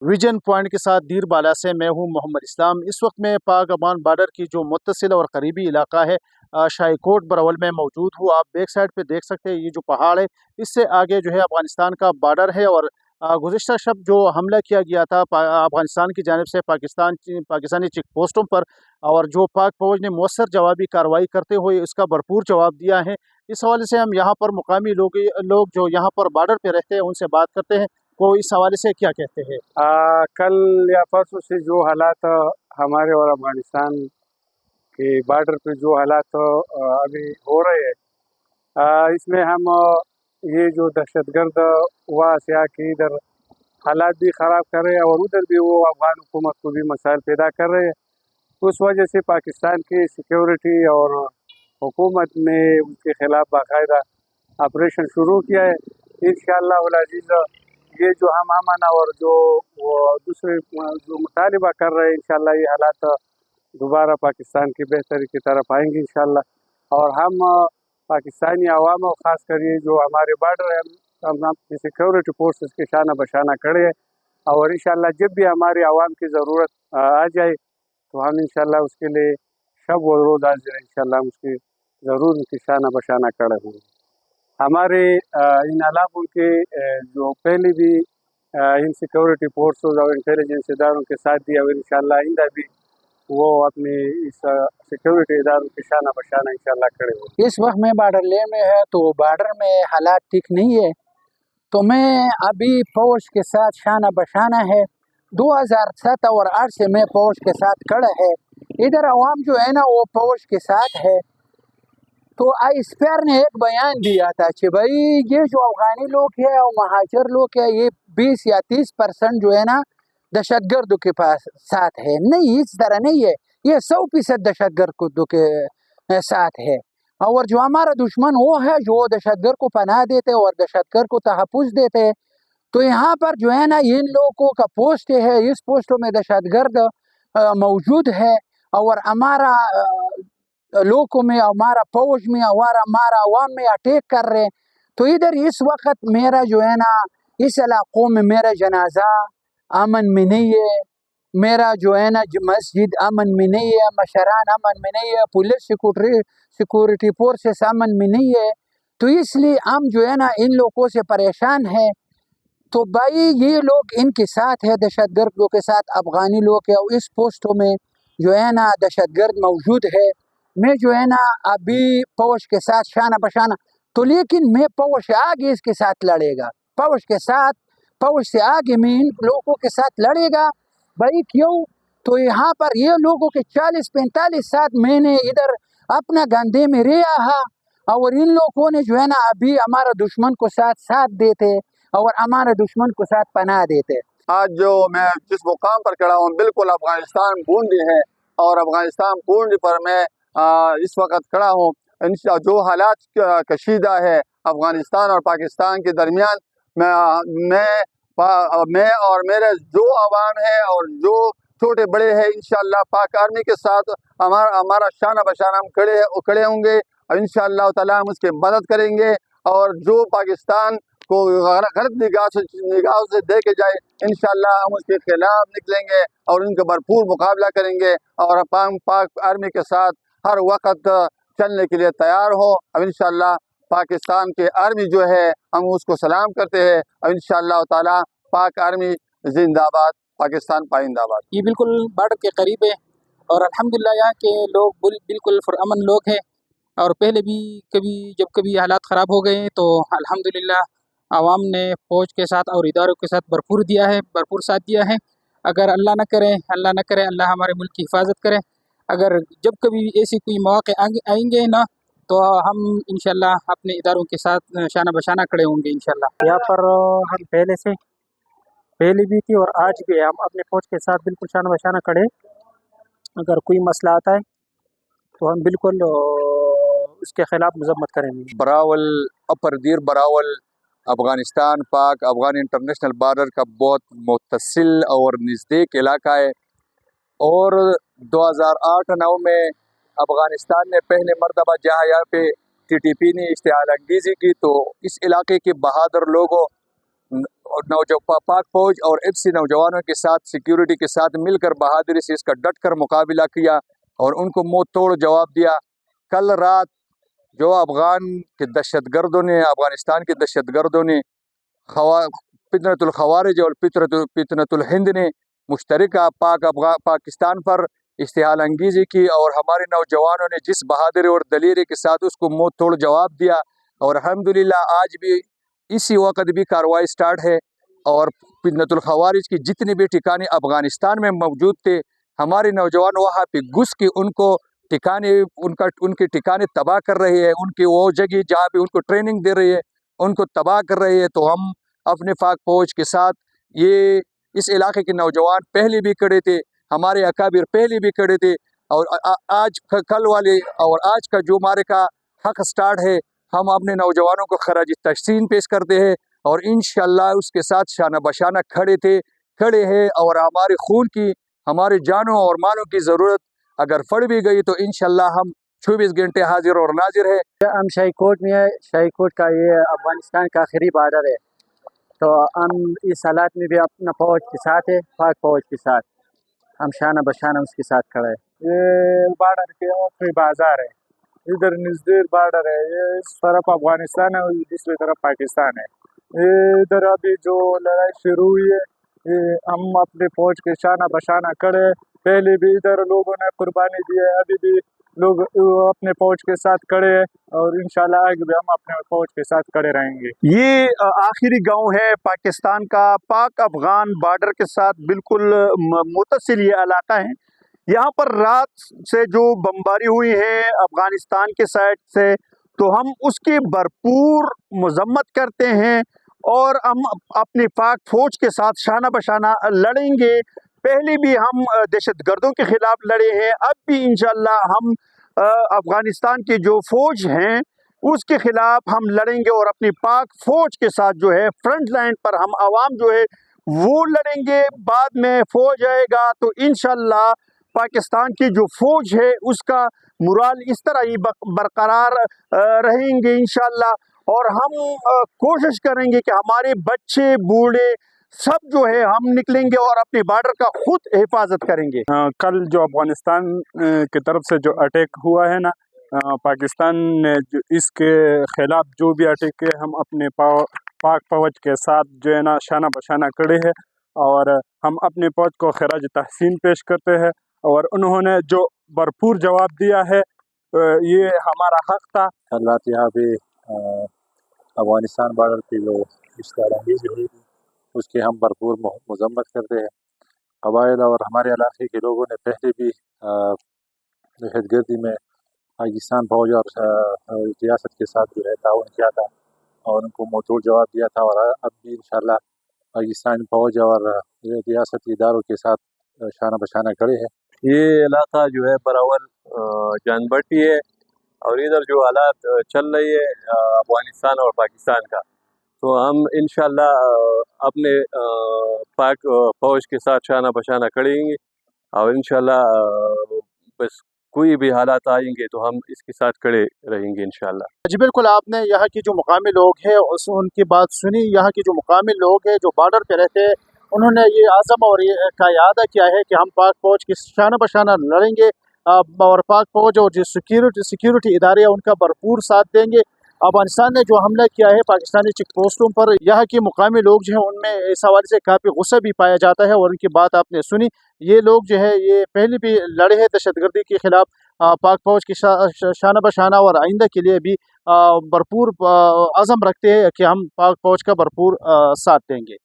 Vision point के साथ दीर बाला से मैं हूं मोहम्मद इस्लाम। इस वक्त मैं पाक अफगान बॉर्डर की जो मुत्तसिल और करीबी इलाका है शाहीकोट बरवल में मौजूद हूं। आप बैक साइड पे देख सकते हैं, ये जो पहाड़ है इससे आगे जो है अफगानिस्तान का बॉर्डर है। और गुज़िश्ता शब जो हमला किया गया था अफगानिस्तान की जानिब से पाकिस्तानी चेक पोस्टों पर, और जो पाक फौज ने मौसर जवाबी कार्रवाई करते हुए इसका भरपूर जवाब दिया है। इस हवाले से हम यहाँ पर मुकामी लोग जो यहाँ पर बॉर्डर पे रहते हैं उनसे बात करते हैं, वो इस हवाले से क्या कहते हैं। कल या परसों से जो हालात हमारे और अफगानिस्तान के बॉर्डर पे जो हालात अभी हो रहे हैं, इसमें हम ये जो दहशतगर्द वहाँ से आके इधर हालात भी ख़राब कर रहे हैं और उधर भी वो अफगान हुकूमत को भी मसाइल पैदा कर रहे हैं। उस वजह से पाकिस्तान की सिक्योरिटी और हुकूमत ने उनके ख़िलाफ़ बाकायदा ऑपरेशन शुरू किया है। इंशाअल्लाह उल अज़ीज़ ये जो हम अमन और जो वो दूसरे जो मुतालिबा कर रहे हैं, इंशाअल्लाह ये हालात दोबारा पाकिस्तान की बेहतरी की तरफ आएंगे इंशाअल्लाह। और हम पाकिस्तानी आवाम और ख़ास कर ये जो हमारे बॉर्डर है, हम अपनी सिक्योरिटी फोर्सेस के शाना बशाना खड़े हैं। और इंशाअल्लाह जब भी हमारे आवाम की ज़रूरत आ जाए तो हम इंशाअल्लाह उसके लिए शब व रोज़ हाज़िर हैं। इंशाअल्लाह हम उसकी ज़रूर उनकी शाना बशाना खड़े होंगे। हमारे इन इलाकों के जो पहले भी इन सिक्योरिटी फोर्सेस और इंटेलिजेंस इदारों के साथ दिया और इंशाअल्लाह आइंदा भी वो अपने इस सिक्योरिटी इदारों के शाना बशाना इंशाअल्लाह खड़े होंगे। इस वक्त मैं बॉर्डर ले में है तो बॉर्डर में हालात ठीक नहीं है, तो मैं अभी फौज के साथ शाना बशाना है। 2007 और 8 से मैं फौज के साथ खड़ा है। इधर अवाम जो है ना वो फौज के साथ है। तो आईएसपीआर ने एक बयान दिया था कि भाई ये जो अफगानी लोग है और महाजर लोग है, ये 20 या 30% जो है ना दहशतगर्दों के पास साथ है। नहीं, इस तरह नहीं है, ये 100% दहशतगर्दों के साथ है। और जो हमारा दुश्मन वो है जो दहशतगर्द को पनाह देते और दहशतगर्द को तहफ़्फ़ुज़ देते। तो यहाँ पर जो है ना इन लोगों का पोस्ट है, इस पोस्टों में दहशतगर्द मौजूद है और हमारा लोगों में, हमारा फौज में, हमारा अवाम में अटैक कर रहे हैं। तो इधर इस वक्त मेरा जो है ना इस इलाकों में मेरा जनाजा अमन में नहीं है, मेरा जो है ना मस्जिद अमन में नहीं है, मशरान अमन में नहीं है, पुलिस सिक्योरिटी फोर्सेस अमन में नहीं है। तो इसलिए हम जो है ना इन लोगों से परेशान हैं। तो भाई ये लोग इनके साथ है, दहशतगर्द लोग के साथ अफगानी लोग है और इस पोस्टों में जो है ना दहशतगर्द मौजूद है। मैं जो है ना अभी फौज के साथ शाना बशाना, तो लेकिन मैं फौज से आगे इसके साथ लड़ेगा, फौज के साथ, फौज से आगे में इन लोगों के साथ लड़ेगा। भाई क्यों? तो यहाँ पर ये लोगों के 40-45 साल मैंने इधर अपना गंदे में रहा और इन लोगों ने जो है ना अभी हमारा दुश्मन को साथ देते और हमारे दुश्मन को साथ पनाह देते। आज जो मैं जिस मुकाम पर खड़ा हूँ बिल्कुल अफगानिस्तान बूंदी है और अफगानिस्तान बूंदी पर मैं इस वक्त खड़ा हूँ। जो हालात कशीदा है अफगानिस्तान और पाकिस्तान के दरमियान, मैं और मेरे जो आवाम है और जो छोटे बड़े हैं, इंशाअल्लाह पाक आर्मी के साथ हमारा शाना बशाना हम खड़े होंगे और इंशाअल्लाह ताला हम उसकी मदद करेंगे। और जो पाकिस्तान को गलत निगाह से देखे जाए, इंशाअल्लाह हम उसके खिलाफ निकलेंगे और उनका भरपूर मुकाबला करेंगे और पाक आर्मी के साथ हर वक्त चलने के लिए तैयार हो। अब इंशाअल्लाह पाकिस्तान के आर्मी जो है हम उसको सलाम करते हैं और इंशाअल्लाह ताला पाक आर्मी जिंदाबाद, पाकिस्तान पाइंदाबाद। ये बिल्कुल बॉर्डर के करीब है और अल्हम्दुलिल्लाह यहाँ के लोग बिल्कुल पुरअमन लोग हैं। और पहले भी जब कभी हालात ख़राब हो गए तो अल्हम्दुलिल्लाह आवाम ने फ़ौज के साथ और इदारों के साथ भरपूर साथ दिया है। अगर अल्लाह न करे अल्लाह हमारे मुल्क की हिफाजत करे, अगर जब कभी ऐसी कोई मौके आएंगे ना तो हम इंशाअल्लाह अपने इदारों के साथ शाना बशाना खड़े होंगे इंशाअल्लाह। यहाँ पर हम पहले भी थी और आज भी है, हम अपने फौज के साथ बिल्कुल शाना बशाना खड़े। अगर कोई मसला आता है तो हम बिल्कुल उसके खिलाफ मजम्मत करेंगे। बरावल, अपर दीर बरावल अफ़गानिस्तान पाक अफ़गान इंटरनेशनल बॉर्डर का बहुत मुत्तसिल और नज़दीक इलाका है। और 2008-9 में अफ़गानिस्तान ने पहले मरतबा जहाँ यहाँ पे TTP ने इश्तिहाल अंगेज़ी की तो इस इलाके के बहादुर लोगों पाक फौज और FC नौजवानों के साथ, सिक्योरिटी के साथ मिलकर बहादुरी से इसका डट कर मुकाबला किया और उनको मुंह तोड़ जवाब दिया। कल रात जो अफगान के दहशतगर्दों ने, अफगानिस्तान के दहशतगर्दों ने, फितनतुल खवारिज और फितनतुल हिंद ने मुश्तरका पाकिस्तान पर इस्तेहाल अंगीज़ी की और हमारे नौजवानों ने जिस बहादुरी और दलेरी के साथ उसको मुँह तोड़ जवाब दिया, और अल्हम्दुलिल्लाह आज भी इसी वक्त भी कार्रवाई स्टार्ट है। और फितनतुल खवारिज की जितने भी ठिकाने अफगानिस्तान में मौजूद थे, हमारे नौजवान वहाँ पे घुस के उनको उनके ठिकाने तबाह कर रहे हैं। उनकी वो जगह जहाँ पे उनको ट्रेनिंग दे रही है उनको तबाह कर रहे हैं। तो हम अपने पाक फौज के साथ, ये इस इलाके के नौजवान पहले भी खड़े थे, हमारे अकाबिर पहले भी खड़े थे, और आज कल वाले और आज का जो हमारे का हक स्टार्ट है, हम अपने नौजवानों को खराज तहसीन पेश करते हैं और इंशाअल्लाह उसके साथ शाना बशाना खड़े हैं। और हमारे खून की, हमारे जानों और मालों की ज़रूरत अगर पड़ भी गई तो इंशाअल्लाह हम 24 घंटे हाजिर और नाजिर है। हम शाहीकोट में है। शाहीकोट का ये अफगानिस्तान का आखिरी बॉर्डर है, तो हम इस हालात में भी अपना फौज के साथ है, पाक फौज के साथ हम शाना बशाना उसके साथ खड़ा है। ये बॉर्डर के आखिरी बाजार है, इधर नज़दीक बॉर्डर है। ये इस तरफ अफगानिस्तान है और दूसरी तरफ पाकिस्तान है। ये इधर अभी जो लड़ाई शुरू हुई है, ये हम अपने फौज के शाना बशाना खड़े हैं। पहले भी इधर लोगों ने कुर्बानी दी है, अभी भी लोग अपने फौज के साथ खड़े हैं और इंशाल्लाह आगे भी हम अपने फौज के साथ खड़े रहेंगे। ये आखिरी गांव है पाकिस्तान का, पाक अफगान बॉर्डर के साथ बिल्कुल मुत्तसिल ये इलाका है। यहाँ पर रात से जो बमबारी हुई है अफगानिस्तान के साइड से, तो हम उसकी भरपूर मजम्मत करते हैं और हम अपनी पाक फौज के साथ शाना बशाना लड़ेंगे। पहले भी हम दहशतगर्दों के खिलाफ लड़े हैं, अब भी इंशाल्लाह हम अफगानिस्तान की जो फौज हैं उसके खिलाफ हम लड़ेंगे और अपनी पाक फौज के साथ जो है फ्रंट लाइन पर हम आवाम जो है वो लड़ेंगे। बाद में फौज आएगा तो इंशाल्लाह पाकिस्तान की जो फौज है उसका मुराल इस तरह ही बरकरार रहेंगे इंशाल्लाह। और हम कोशिश करेंगे कि हमारे बच्चे बूढ़े सब जो है हम निकलेंगे और अपने बॉर्डर का खुद हिफाजत करेंगे। कल जो अफगानिस्तान की तरफ से जो अटैक हुआ है ना, पाकिस्तान ने जो इसके खिलाफ जो भी अटैक है, हम अपने पाक फौज के साथ जो है ना शाना बशाना खड़े हैं और हम अपने फौज को खराज तहसीन पेश करते हैं। और उन्होंने जो भरपूर जवाब दिया है, ये हमारा हक था। कल रात यहाँ पे अफगानिस्तान बॉर्डर की जो इश्तिहाल-अंगीज़ी हुई थी उसकी हम भरपूर मजम्मत करते हैं। कबाइल और हमारे इलाके के लोगों ने पहले भी दहशतगर्दी में पाकिस्तान फौज और रियासत के साथ जो है ताउन किया था और उनको मुंहतोड़ जवाब दिया था, और अब भी इंशाल्लाह पाकिस्तान फौज और रियासती इदारों के साथ शाना बशाना खड़े हैं। ये इलाका जो है बरावल जानबट्टी है और इधर जो हालात चल रही है अफगानिस्तान और पाकिस्तान का, तो हम इंशाल्लाह अपने पाक फौज के साथ शाना बशाना खड़ेंगे और इंशाल्लाह बस कोई भी हालात आएंगे तो हम इसके साथ खड़े रहेंगे इंशाल्लाह। जी बिल्कुल, आपने यहाँ की जो मुकामी लोग हैं उनकी बात सुनी। यहाँ के जो मुकामी लोग हैं जो बॉर्डर पे रहते हैं, उन्होंने ये आज़म और ये का इरादा किया है कि हम पाक फौज की शाना बशाना लड़ेंगे और पाक फौज और जो सिक्योरिटी इदारे हैं उनका भरपूर साथ देंगे। अफगानिस्तान ने जो हमला किया है पाकिस्तानी चेक पोस्टों पर, यहाँ के मुकामी लोग जो हैं उनमें इस हवाले से काफ़ी गुस्सा भी पाया जाता है और उनकी बात आपने सुनी। ये लोग जो है ये पहले भी लड़े हैं दहशतगर्दी के खिलाफ, पाक फौज की शाना बशाना और आइंदा के लिए भी भरपूर अज़म रखते हैं कि हम पाक फौज का भरपूर साथ देंगे।